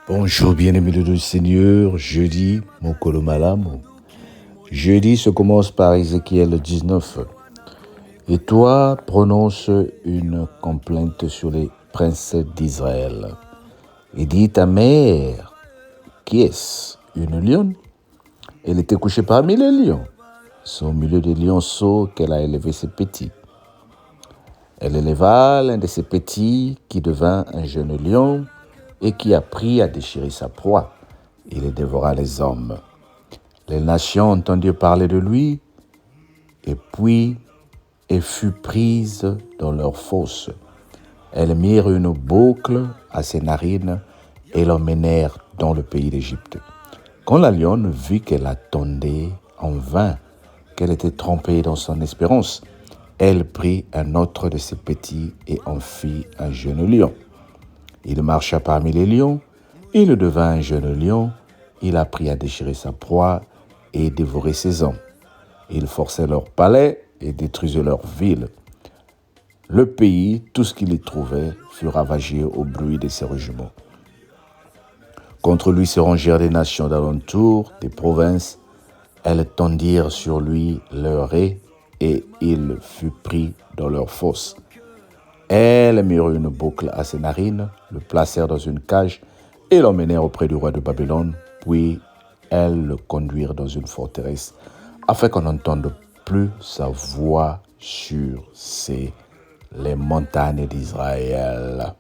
Bonjour bien-aimés du Seigneur, jeudi, Mokolo Malamu. Jeudi se commence par Ézéchiel 19. Et toi, prononce une complainte sur les princes d'Israël. Et dis ta mère, qui est-ce? Une lionne? Elle était couchée parmi les lions. C'est au milieu des lionceaux qu'elle a élevé ses petits. Elle éleva l'un de ses petits qui devint un jeune lion et qui apprit à déchirer sa proie. Il dévora les hommes. Les nations entendirent parler de lui et fut prise dans leur fosse. Elles mirent une boucle à ses narines et l'emmenèrent dans le pays d'Égypte. Quand la lionne vit qu'elle attendait en vain, qu'elle était trompée dans son espérance, elle prit un autre de ses petits et en fit un jeune lion. Il marcha parmi les lions, il devint un jeune lion, il apprit à déchirer sa proie et dévorer ses hommes. Il forçait leurs palais et détruisait leurs villes. Le pays, tout ce qu'il y trouvait, fut ravagé au bruit de ses rugements. Contre lui se rangèrent des nations d'alentour, des provinces. Elles tendirent sur lui leurs ais et il fut pris dans leurs fosses. Elles mirent une boucle à ses narines, le placèrent dans une cage et l'emmenèrent auprès du roi de Babylone, puis elles le conduirent dans une forteresse, afin qu'on n'entende plus sa voix sur les montagnes d'Israël.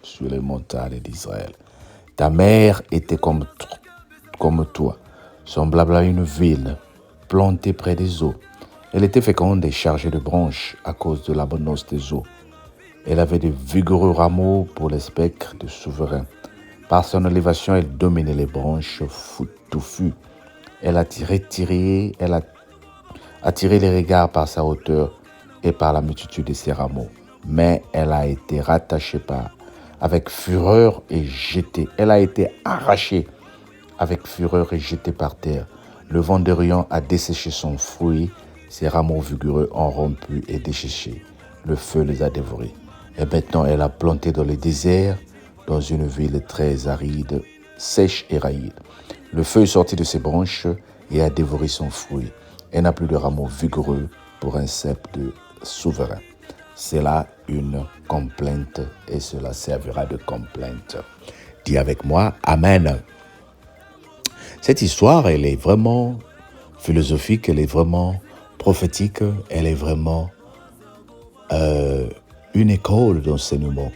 Sur les montagnes d'Israël. Ta mère était comme toi, semblable à une ville plantée près des eaux. Elle était féconde et chargée de branches à cause de l'abondance des eaux. Elle avait de vigoureux rameaux pour les spectres de souverains. Par son élévation, elle dominait les branches touffues. Elle a attiré les regards par sa hauteur et par la multitude de ses rameaux. Mais elle a été rattachée avec fureur et jetée. Elle a été arrachée avec fureur et jetée par terre. Le vent d'Orient a desséché son fruit. Ses rameaux vigoureux ont rompu et desséché. Le feu les a dévorés. Et maintenant, elle a planté dans le désert, dans une ville très aride, sèche et raide. Le feu est sorti de ses branches et a dévoré son fruit. Elle n'a plus de rameaux vigoureux pour un cep de souverain. C'est là une complainte et cela servira de complainte. Dis avec moi, Amen. Cette histoire, elle est vraiment philosophique, elle est vraiment prophétique, elle est vraiment une école d'enseignement.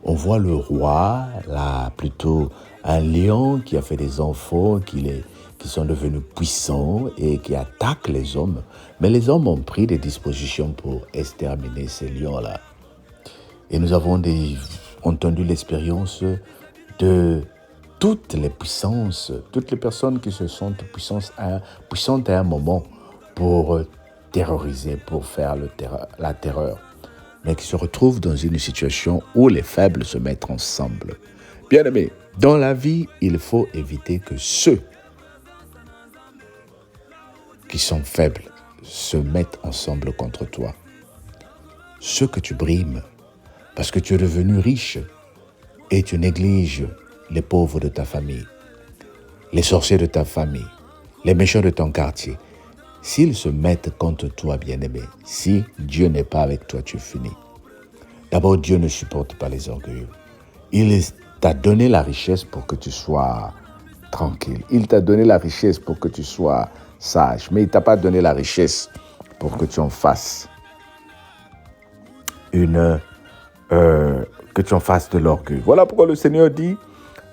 On voit le roi, là, plutôt un lion qui a fait des enfants, qui sont devenus puissants et qui attaquent les hommes. Mais les hommes ont pris des dispositions pour exterminer ces lions-là. Et nous avons entendu l'expérience de toutes les puissances, toutes les personnes qui se sentent puissantes à un moment pour terroriser, pour faire la terreur, mais qui se retrouvent dans une situation où les faibles se mettent ensemble. Bien aimé, dans la vie, il faut éviter que ceux qui sont faibles se mettent ensemble contre toi. Ceux que tu brimes, parce que tu es devenu riche et tu négliges les pauvres de ta famille, les sorciers de ta famille, les méchants de ton quartier. S'ils se mettent contre toi, bien-aimé, si Dieu n'est pas avec toi, tu finis. D'abord, Dieu ne supporte pas les orgueilleux. Il t'a donné la richesse pour que tu sois tranquille. Il t'a donné la richesse pour que tu sois sage. Mais il ne t'a pas donné la richesse pour que tu en fasses que tu en fasses de l'orgueil. Voilà pourquoi le Seigneur dit,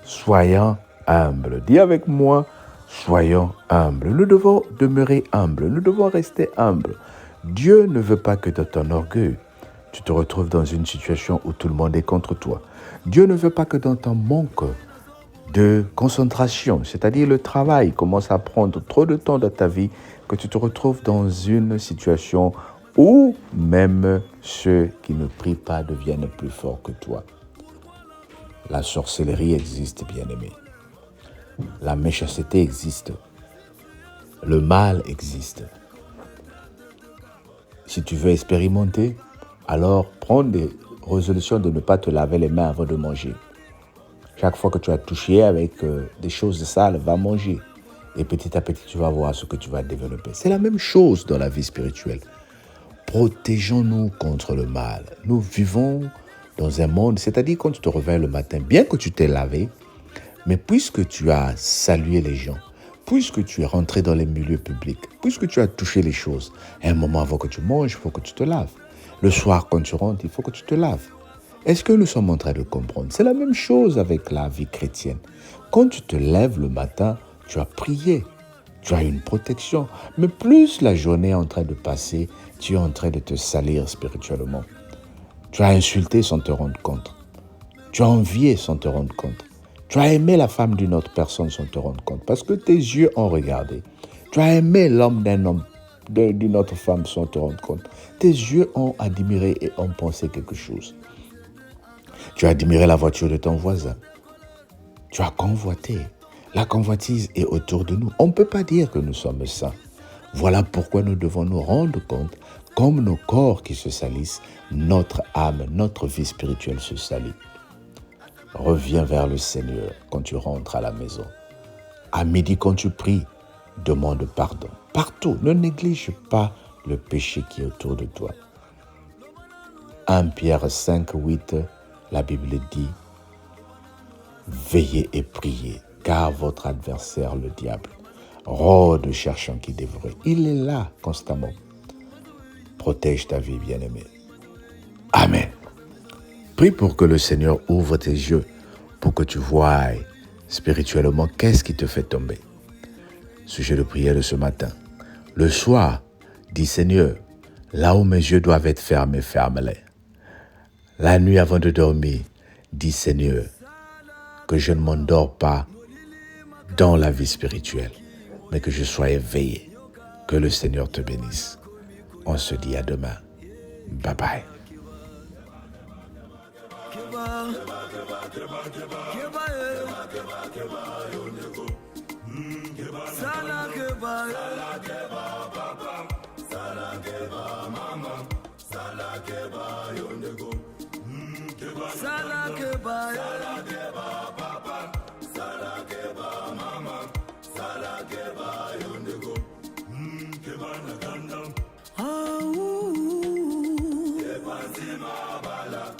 soyons humbles. Dis avec moi, soyons humbles. Nous devons demeurer humbles. Nous devons rester humbles. Dieu ne veut pas que dans ton orgueil, tu te retrouves dans une situation où tout le monde est contre toi. Dieu ne veut pas que dans ton manque de concentration, c'est-à-dire le travail, commence à prendre trop de temps dans ta vie, que tu te retrouves dans une situation où même ceux qui ne prient pas deviennent plus forts que toi. La sorcellerie existe, bien-aimé. La méchanceté existe. Le mal existe. Si tu veux expérimenter, alors prends des résolutions de ne pas te laver les mains avant de manger. Chaque fois que tu as touché avec des choses sales, va manger. Et petit à petit, tu vas voir ce que tu vas développer. C'est la même chose dans la vie spirituelle. Protégeons-nous contre le mal. Nous vivons dans un monde, c'est-à-dire quand tu te réveilles le matin, bien que tu t'es lavé, mais puisque tu as salué les gens, puisque tu es rentré dans les milieux publics, puisque tu as touché les choses, à un moment avant que tu manges, il faut que tu te laves. Le soir, quand tu rentres, il faut que tu te laves. Est-ce que nous sommes en train de comprendre? C'est la même chose avec la vie chrétienne. Quand tu te lèves le matin, tu as prié, tu as une protection. Mais plus la journée est en train de passer, tu es en train de te salir spirituellement. Tu as insulté sans te rendre compte. Tu as envié sans te rendre compte. Tu as aimé la femme d'une autre personne sans te rendre compte. Parce que tes yeux ont regardé. Tu as aimé l'homme d'un homme, d'une autre femme sans te rendre compte. Tes yeux ont admiré et ont pensé quelque chose. Tu as admiré la voiture de ton voisin. Tu as convoité. La convoitise est autour de nous. On ne peut pas dire que nous sommes saints. Voilà pourquoi nous devons nous rendre compte, comme nos corps qui se salissent, notre âme, notre vie spirituelle se salit. Reviens vers le Seigneur quand tu rentres à la maison. À midi, quand tu pries, demande pardon. Partout, ne néglige pas le péché qui est autour de toi. 1 Pierre 5, 8, la Bible dit « Veillez et priez, car votre adversaire, le diable, rôde cherchant qui dévorer. » Il est là constamment. Protège ta vie, bien-aimé. Amen. Prie pour que le Seigneur ouvre tes yeux pour que tu voies spirituellement qu'est-ce qui te fait tomber. Sujet de prière de ce matin. Le soir, dis Seigneur, là où mes yeux doivent être fermés, ferme-les. La nuit avant de dormir, dis Seigneur, que je ne m'endors pas dans la vie spirituelle, mais que je sois éveillé. Que le Seigneur te bénisse. On se dit à demain. Bye bye.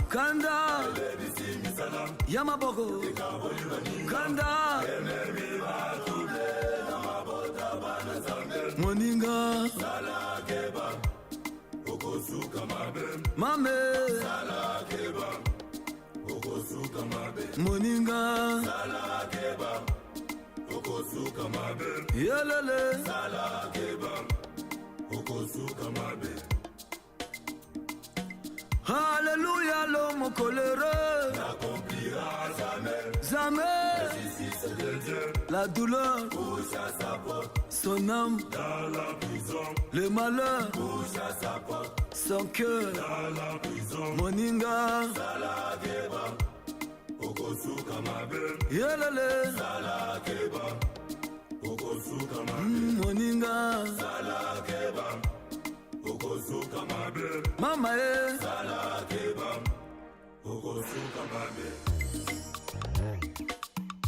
Kanda Yamaboko Kanda Moninga Mame Moninga Yelele Alléluia, l'homme coléreux n'accomplira jamais. La douleur pousse à sa porte, son âme dans la prison. Le malheur pousse à sa porte, son cœur dans la prison. Moninga Salakeba, Okosuka Mabe. Yelele Salakeba, Okosuka Mabe. Moninga Salakeba. Mama e Salakeba Okosuka mabe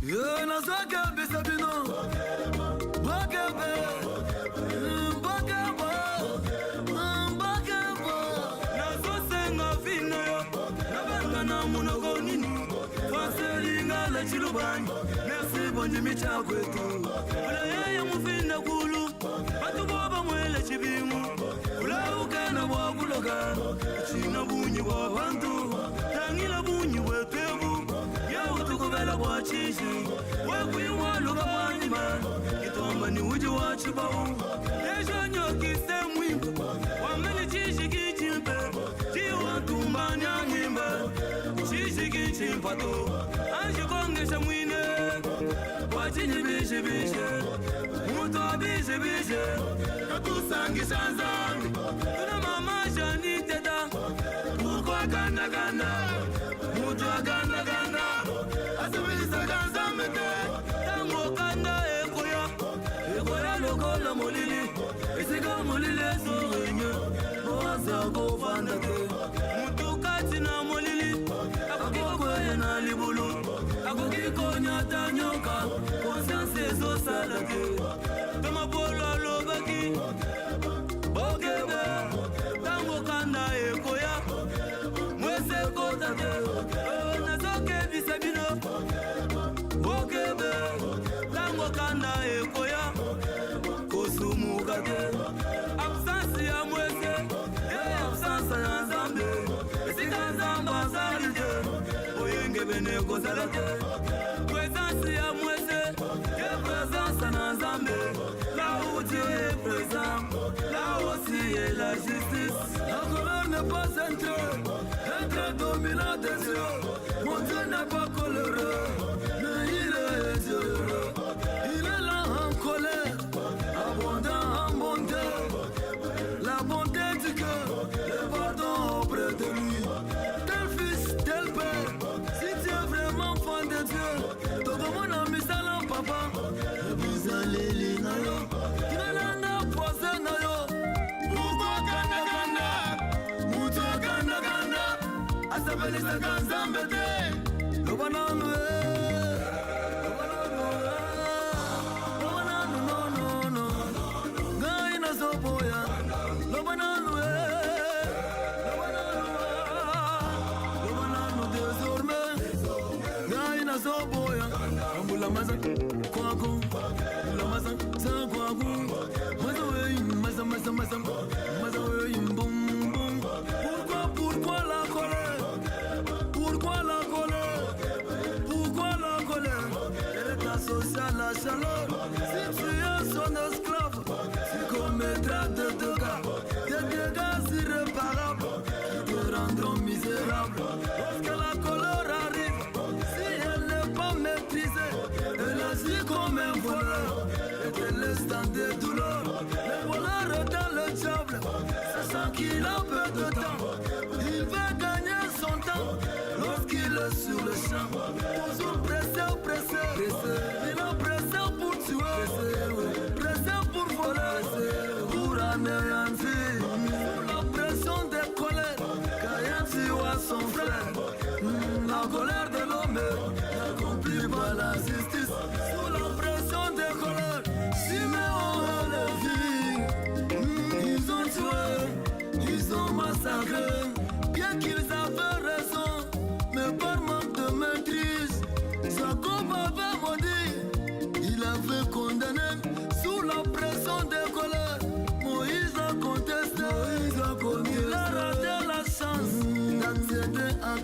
Yo nazaka besabino Bakebe Bakebo Bakebo Nazo senga fino yo Nabanga na munogo nini Faselinga la chilubani Merci bonji micha kwetu Ula ya mufinda kulu Batuboba mwele chibimu Ukana wa kuloga China bunyi wa wantu Tangila bunyi wetebu Ya utukubela wa chishi Wekui wa luga manima Kitomba ni uji wa chibau Yesho nyoki semwimba Wameli chishi kichimpe Chiwa tumba nyangimba Chishi kichimpato Anshi kongesha mwine Wachinyi bishi bishi Muto bishi bishi Katusangi shanzangi Tuna mama shani teta Pourquoi ganda ganda Mutu ganda ganda Asibisa ganza mete Tango ganda ekoya Ekoya loko la molili Isika molile sorenye Moasa kofanda te Mutu kati na molili Akokiko kwenye na libulu Akokiko nyata nyoka conscience ezosala te tomapolo alobaki bokebe ntango kanda ekoya mwese kota te nazokebisa bino bokebe ntango kanda ekoya kosumuka te absence ya mwese absence ya nzambe esika nzambe azali te oyenge bene kozala te présence ya mwese présence na nzambe là où Dieu est présent là aussi est la justice. La colère n'est pas un trait dominant des yeux. Mon Dieu n'est pas coléreux mais il est heureux. Il est là en colère abondant en bonté, la bonté du cœur, le pardon auprès de lui. Tel fils, tel père, si tu es vraiment fan de Dieu, ton mon ami salam papa, bizaleli na yo, kinalanga pose na yo, pourquoi ganda ganda, muto ganda ganda, asabeli sa kanzambe te, lobananu la maza kwaku la maza za kwaku maza wey maza maza maza maza wey boum boum. Pourquoi la colère, pourquoi la colère, pourquoi la colère? Elle est associée à la chaleur. Si tu es son esclave tu commettras des dégâts irréparables qui te rendront misérable. Lorsque la colère arrive, si elle n'est pas maîtrisée, elle agit comme un voleur et te laisse dans des douleurs. Le voleur est dans le diable, sachant qu'il a peu de temps. Il veut gagner son temps lorsqu'il est sur le champ. Toujours pressé, pressé, il a pressé pour tuer, pressé pour voler, pour anéantir. Sous la pression des colères, Caïn tua son frère. La colère de l'homme n'accomplit pas la justice. Sous la pression des colères, Siméon et Lévi, ils ont tué, ils ont massacré. Bien qu'ils avaient raison, mais par manque de maîtrise, Jacob avait maudit, il avait condamné. Sous la pression des colères, Moïse a contesté, il a raté la chance d'accéder à